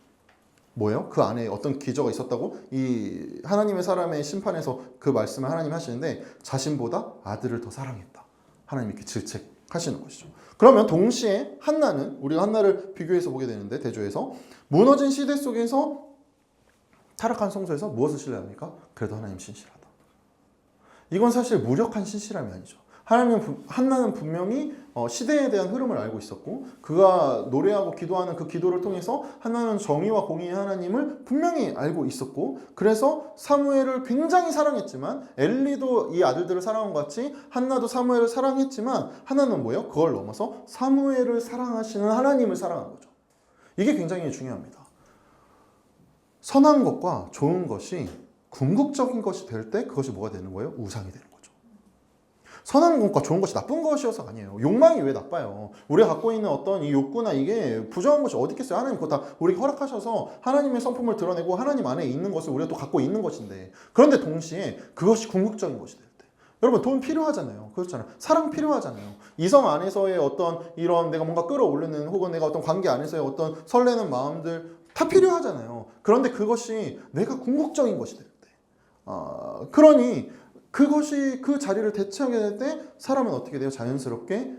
뭐예요? 그 안에 어떤 기저가 있었다고 이 하나님의 사람의 심판에서 그 말씀을 하나님이 하시는데, 자신보다 아들을 더 사랑했다. 하나님이 이렇게 질책하시는 것이죠. 그러면 동시에 한나는, 우리가 한나를 비교해서 보게 되는데, 대조해서 무너진 시대 속에서 타락한 성소에서 무엇을 신뢰합니까? 그래도 하나님 신실하다. 이건 사실 무력한 신실함이 아니죠. 한나는 분명히 시대에 대한 흐름을 알고 있었고, 그가 노래하고 기도하는 그 기도를 통해서 한나는 정의와 공의의 하나님을 분명히 알고 있었고, 그래서 사무엘을 굉장히 사랑했지만, 엘리도 이 아들들을 사랑한 것 같이 한나도 사무엘을 사랑했지만, 한나는 뭐예요? 그걸 넘어서 사무엘을 사랑하시는 하나님을 사랑한 거죠. 이게 굉장히 중요합니다. 선한 것과 좋은 것이 궁극적인 것이 될 때 그것이 뭐가 되는 거예요? 우상이 되는 거죠. 선한 것과 좋은 것이 나쁜 것이어서 아니에요. 욕망이 왜 나빠요? 우리가 갖고 있는 어떤 이 욕구나 이게 부정한 것이 어디 있겠어요? 하나님 그거 다 우리에게 허락하셔서 하나님의 성품을 드러내고 하나님 안에 있는 것을 우리가 또 갖고 있는 것인데, 그런데 동시에 그것이 궁극적인 것이 될 때, 여러분 돈 필요하잖아요. 그렇잖아요. 사랑 필요하잖아요. 이성 안에서의 어떤 이런 내가 뭔가 끌어올리는, 혹은 내가 어떤 관계 안에서의 어떤 설레는 마음들 다 필요하잖아요. 그런데 그것이 내가 궁극적인 것이 될 때, 그러니 그것이 그 자리를 대체하게 될 때 사람은 어떻게 돼요? 자연스럽게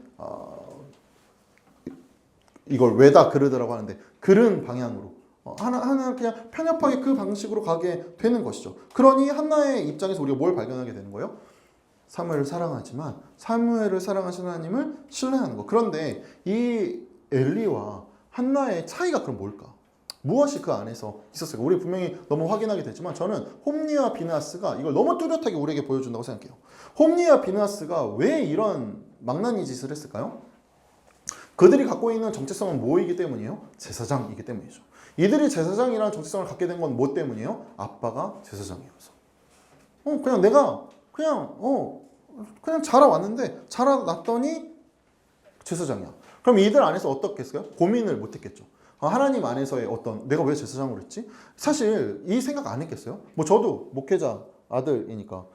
이걸 외다 그르다라고 하는데, 그른 방향으로 하나 그냥 편협하게 그 방식으로 가게 되는 것이죠. 그러니 한나의 입장에서 우리가 뭘 발견하게 되는 거예요? 사무엘을 사랑하지만 사무엘을 사랑하시는 하나님을 신뢰하는 것. 그런데 이 엘리와 한나의 차이가 그럼 뭘까? 무엇이 그 안에서 있었을까? 우리 분명히 너무 확인하게 되지만, 저는 홈리와 비느하스가 이걸 너무 뚜렷하게 우리에게 보여준다고 생각해요. 홈리와 비느하스가 왜 이런 망나니 짓을 했을까요? 그들이 갖고 있는 정체성은 뭐이기 때문이에요? 제사장이기 때문이죠. 이들이 제사장이라는 정체성을 갖게 된 건 뭐 때문이에요? 아빠가 제사장이어서. 그냥 자라왔는데 자라났더니 제사장이야. 그럼 이들 안에서 어떻게 했을까요? 고민을 못 했겠죠. 하나님 안에서의 어떤 내가 왜 제사장으로 했지? 사실 이 생각 안 했겠어요? 뭐 저도 목회자 아들이니까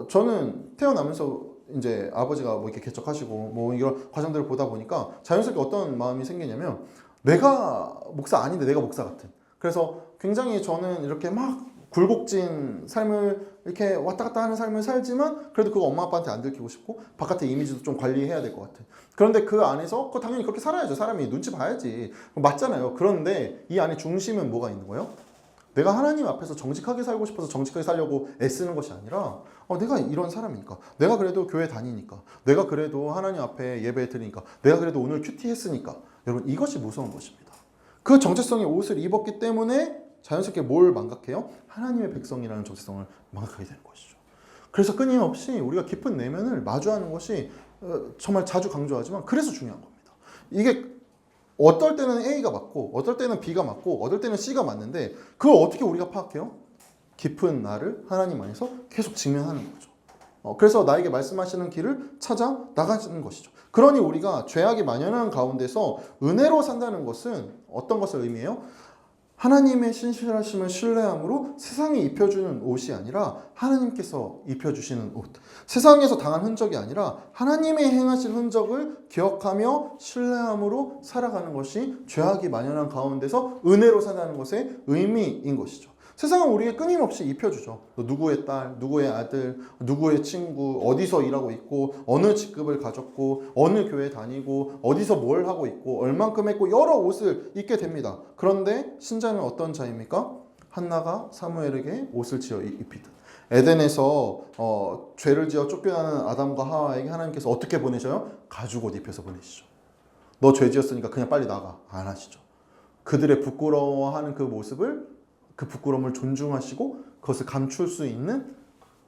저는 태어나면서 이제 아버지가 뭐 이렇게 개척하시고 뭐 이런 과정들을 보다 보니까 자연스럽게 어떤 마음이 생기냐면 내가 목사 아닌데 내가 목사 같은. 그래서 굉장히 저는 이렇게 막 굴곡진 삶을 이렇게 왔다 갔다 하는 삶을 살지만 그래도 그거 엄마 아빠한테 안 들키고 싶고 바깥의 이미지도 좀 관리해야 될 것 같은. 그런데 그 안에서 당연히 그렇게 살아야죠. 사람이 눈치 봐야지. 맞잖아요. 그런데 이 안에 중심은 뭐가 있는 거예요? 내가 하나님 앞에서 정직하게 살고 싶어서 정직하게 살려고 애쓰는 것이 아니라 내가 이런 사람이니까, 내가 그래도 교회 다니니까, 내가 그래도 하나님 앞에 예배 드리니까, 내가 그래도 오늘 큐티 했으니까. 여러분, 이것이 무서운 것입니다. 그 정체성의 옷을 입었기 때문에 자연스럽게 뭘 망각해요? 하나님의 백성이라는 정체성을 망각하게 되는 것이죠. 그래서 끊임없이 우리가 깊은 내면을 마주하는 것이 정말 자주 강조하지만 그래서 중요한 겁니다. 이게 어떨 때는 A가 맞고 어떨 때는 B가 맞고 어떨 때는 C가 맞는데 그걸 어떻게 우리가 파악해요? 깊은 나를 하나님 안에서 계속 직면하는 거죠. 그래서 나에게 말씀하시는 길을 찾아 나가는 것이죠. 그러니 우리가 죄악이 만연한 가운데서 은혜로 산다는 것은 어떤 것을 의미해요? 하나님의 신실하심을 신뢰함으로 세상이 입혀주는 옷이 아니라 하나님께서 입혀주시는 옷. 세상에서 당한 흔적이 아니라 하나님의 행하신 흔적을 기억하며 신뢰함으로 살아가는 것이 죄악이 만연한 가운데서 은혜로 산다는 것의 의미인 것이죠. 세상은 우리에게 끊임없이 입혀주죠. 누구의 딸, 누구의 아들, 누구의 친구, 어디서 일하고 있고, 어느 직급을 가졌고, 어느 교회 다니고, 어디서 뭘 하고 있고, 얼만큼 했고, 여러 옷을 입게 됩니다. 그런데 신자는 어떤 자입니까? 한나가 사무엘에게 옷을 지어 입히듯. 에덴에서 죄를 지어 쫓겨나는 아담과 하와에게 하나님께서 어떻게 보내셔요? 가죽옷 입혀서 보내시죠. 너 죄 지었으니까 그냥 빨리 나가. 안 하시죠. 그들의 부끄러워하는 그 모습을, 그 부끄러움을 존중하시고 그것을 감출 수 있는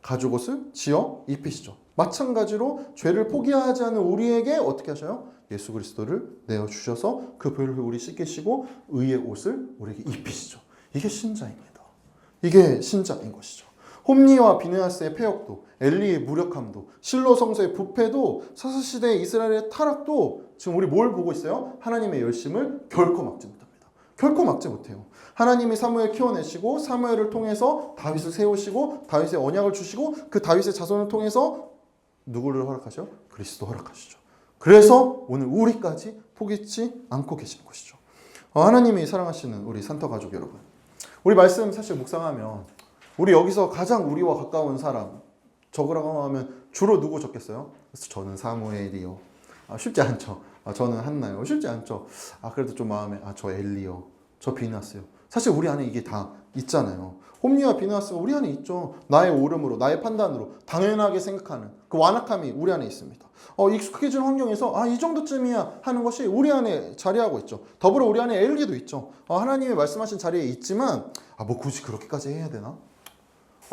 가죽옷을 지어 입히시죠. 마찬가지로 죄를 포기하지 않는 우리에게 어떻게 하셔요? 예수 그리스도를 내어주셔서 그 벌을 우리 씻기시고 의의 옷을 우리에게 입히시죠. 이게 신자입니다. 이게 신자인 것이죠. 홈리와 비느하스의 패역도, 엘리의 무력함도, 실로 성소의 부패도, 사사시대의 이스라엘의 타락도 지금 우리 뭘 보고 있어요? 하나님의 열심을 결코 막지 못합니다. 결코 막지 못해요. 하나님이 사무엘 키워내시고 사무엘을 통해서 다윗을 세우시고 다윗의 언약을 주시고 그 다윗의 자손을 통해서 누구를 허락하셔? 그리스도 허락하시죠. 그래서 오늘 우리까지 포기치 않고 계시는 것이죠. 하나님이 사랑하시는 우리 산터 가족 여러분, 우리 말씀 사실 묵상하면 우리 여기서 가장 우리와 가까운 사람 적으라고 하면 주로 누구 적겠어요? 그래서 저는 사무엘이요. 쉽지 않죠. 저는 한나요. 쉽지 않죠. 그래도 좀 마음에 저 엘리요. 저 비느하스요. 사실 우리 안에 이게 다 있잖아요. 홈리와 비느하스가 우리 안에 있죠. 나의 오름으로, 나의 판단으로 당연하게 생각하는 그 완악함이 우리 안에 있습니다. 익숙해진 환경에서 이 정도쯤이야 하는 것이 우리 안에 자리하고 있죠. 더불어 우리 안에 엘리도 있죠. 하나님이 말씀하신 자리에 있지만 뭐 굳이 그렇게까지 해야 되나?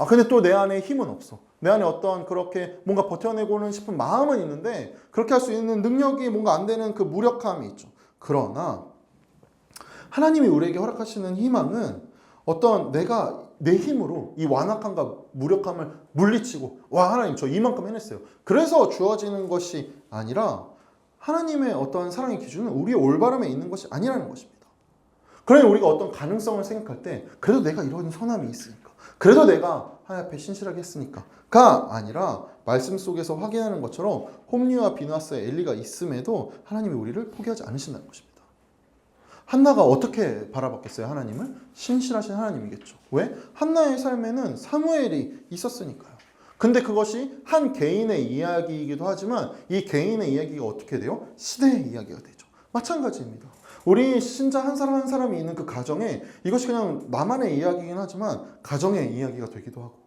근데 또 내 안에 힘은 없어. 내 안에 어떤 그렇게 뭔가 버텨내고는 싶은 마음은 있는데 그렇게 할 수 있는 능력이 뭔가 안 되는 그 무력함이 있죠. 그러나 하나님이 우리에게 허락하시는 희망은 어떤 내가 내 힘으로 이 완악함과 무력함을 물리치고 하나님 저 이만큼 해냈어요. 그래서 주어지는 것이 아니라 하나님의 어떤 사랑의 기준은 우리의 올바름에 있는 것이 아니라는 것입니다. 그러니 우리가 어떤 가능성을 생각할 때 그래도 내가 이런 선함이 있으니까, 그래도 내가 하나님 앞에 신실하게 했으니까가 아니라 말씀 속에서 확인하는 것처럼 홈리와 비느하스의 엘리가 있음에도 하나님이 우리를 포기하지 않으신다는 것입니다. 한나가 어떻게 바라봤겠어요? 하나님을? 신실하신 하나님이겠죠. 왜? 한나의 삶에는 사무엘이 있었으니까요. 근데 그것이 한 개인의 이야기이기도 하지만 이 개인의 이야기가 어떻게 돼요? 시대의 이야기가 되죠. 마찬가지입니다. 우리 신자 한 사람 한 사람이 있는 그 가정에 이것이 그냥 나만의 이야기이긴 하지만 가정의 이야기가 되기도 하고,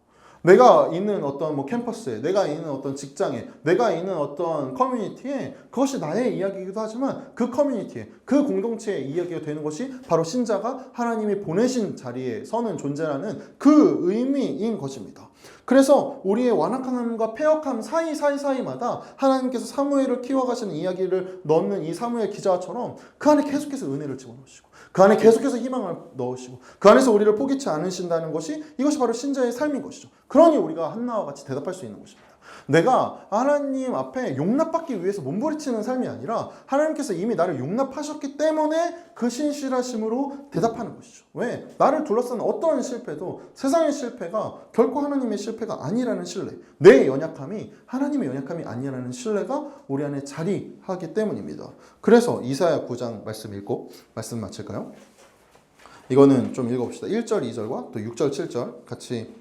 내가 있는 어떤 캠퍼스에, 내가 있는 어떤 직장에, 내가 있는 어떤 커뮤니티에 그것이 나의 이야기이기도 하지만 그 커뮤니티에, 그 공동체의 이야기가 되는 것이 바로 신자가 하나님이 보내신 자리에 서는 존재라는 그 의미인 것입니다. 그래서 우리의 완악함과 패역함 사이마다 하나님께서 사무엘을 키워가시는 이야기를 넣는 이 사무엘 기자처럼 그 안에 계속해서 은혜를 집어넣으시고 그 안에 계속해서 희망을 넣으시고 그 안에서 우리를 포기치 않으신다는 것이, 이것이 바로 신자의 삶인 것이죠. 그러니 우리가 한나와 같이 대답할 수 있는 것입니다. 내가 하나님 앞에 용납받기 위해서 몸부림치는 삶이 아니라 하나님께서 이미 나를 용납하셨기 때문에 그 신실하심으로 대답하는 것이죠. 왜? 나를 둘러싸는 어떠한 실패도 세상의 실패가 결코 하나님의 실패가 아니라는 신뢰, 내 연약함이 하나님의 연약함이 아니라는 신뢰가 우리 안에 자리하기 때문입니다. 그래서 이사야 9장 말씀 읽고 말씀 마칠까요? 이거는 좀 읽어봅시다. 1절, 2절과 또 6절, 7절 같이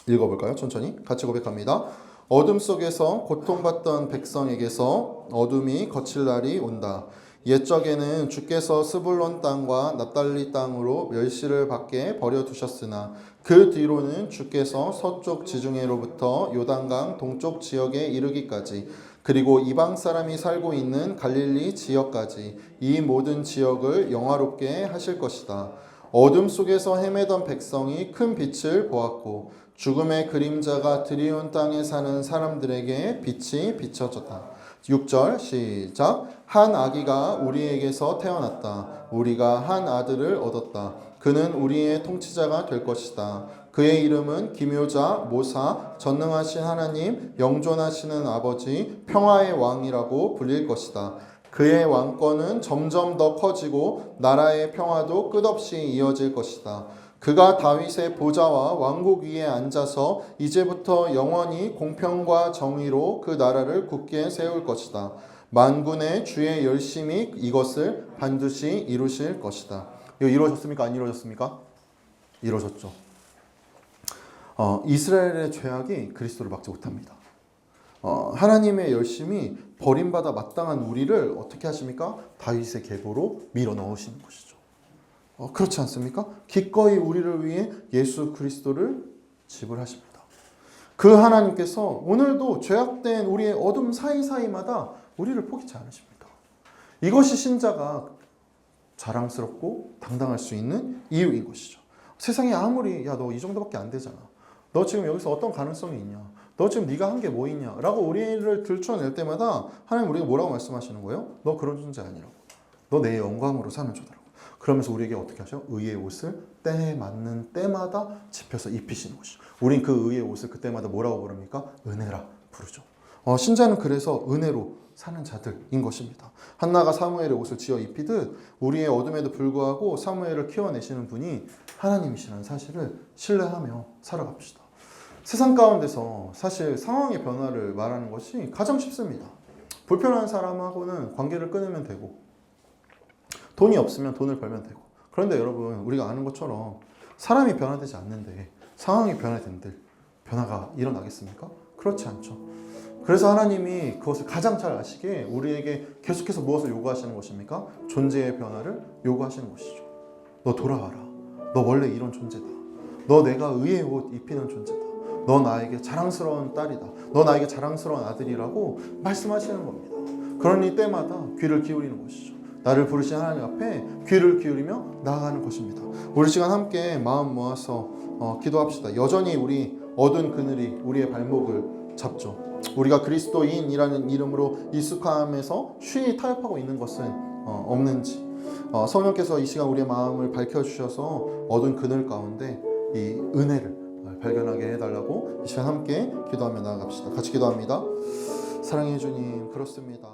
읽어볼까요? 천천히 같이 고백합니다. 어둠 속에서 고통받던 백성에게서 어둠이 거칠 날이 온다. 옛적에는 주께서 스불론 땅과 납달리 땅으로 멸시를 받게 버려두셨으나 그 뒤로는 주께서 서쪽 지중해로부터 요단강 동쪽 지역에 이르기까지 그리고 이방 사람이 살고 있는 갈릴리 지역까지 이 모든 지역을 영화롭게 하실 것이다. 어둠 속에서 헤매던 백성이 큰 빛을 보았고 죽음의 그림자가 드리운 땅에 사는 사람들에게 빛이 비춰졌다. 6절 시작. 한 아기가 우리에게서 태어났다. 우리가 한 아들을 얻었다. 그는 우리의 통치자가 될 것이다. 그의 이름은 기묘자, 모사, 전능하신 하나님, 영존하시는 아버지, 평화의 왕이라고 불릴 것이다. 그의 왕권은 점점 더 커지고 나라의 평화도 끝없이 이어질 것이다. 그가 다윗의 보좌와 왕국 위에 앉아서 이제부터 영원히 공평과 정의로 그 나라를 굳게 세울 것이다. 만군의 주의 열심히 이것을 반드시 이루실 것이다. 이거 이루어졌습니까? 안 이루어졌습니까? 이루어졌죠. 이스라엘의 죄악이 그리스도를 막지 못합니다. 하나님의 열심히 버림받아 마땅한 우리를 어떻게 하십니까? 다윗의 계보로 밀어 넣으시는 것이죠. 그렇지 않습니까? 기꺼이 우리를 위해 예수 그리스도를 지불하십니다. 그 하나님께서 오늘도 죄악된 우리의 어둠 사이사이마다 우리를 포기치 않으십니다. 이것이 신자가 자랑스럽고 당당할 수 있는 이유인 것이죠. 세상에 아무리 야 너 이 정도밖에 안 되잖아. 너 지금 여기서 어떤 가능성이 있냐. 너 지금 네가 한 게 뭐 있냐. 라고 우리를 들춰낼 때마다 하나님 우리가 뭐라고 말씀하시는 거예요? 너 그런 존재 아니라고. 너 내 영광으로 사는 자다라고. 그러면서 우리에게 어떻게 하셔? 의의 옷을 때에 맞는 때마다 집혀서 입히시는 것이죠. 우린 그 의의 옷을 그때마다 뭐라고 부릅니까? 은혜라 부르죠. 신자는 그래서 은혜로 사는 자들인 것입니다. 한나가 사무엘의 옷을 지어 입히듯 우리의 어둠에도 불구하고 사무엘을 키워내시는 분이 하나님이시라는 사실을 신뢰하며 살아갑시다. 세상 가운데서 사실 상황의 변화를 말하는 것이 가장 쉽습니다. 불편한 사람하고는 관계를 끊으면 되고 돈이 없으면 돈을 벌면 되고. 그런데 여러분 우리가 아는 것처럼 사람이 변화되지 않는데 상황이 변화된들 변화가 일어나겠습니까? 그렇지 않죠. 그래서 하나님이 그것을 가장 잘 아시기에 우리에게 계속해서 무엇을 요구하시는 것입니까? 존재의 변화를 요구하시는 것이죠. 너 돌아와라. 너 원래 이런 존재다. 너 내가 의의 옷 입히는 존재다. 너 나에게 자랑스러운 딸이다. 너 나에게 자랑스러운 아들이라고 말씀하시는 겁니다. 그러니 때마다 귀를 기울이는 것이죠. 나를 부르신 하나님 앞에 귀를 기울이며 나아가는 것입니다. 우리 시간 함께 마음 모아서 기도합시다. 여전히 우리 어두운 그늘이 우리의 발목을 잡죠. 우리가 그리스도인이라는 이름으로 익숙함에서 쉬이 타협하고 있는 것은 없는지 성령께서 이 시간 우리의 마음을 밝혀주셔서 어두운 그늘 가운데 이 은혜를 발견하게 해달라고 이 시간 함께 기도하며 나아갑시다. 같이 기도합니다. 사랑해 주님, 그렇습니다.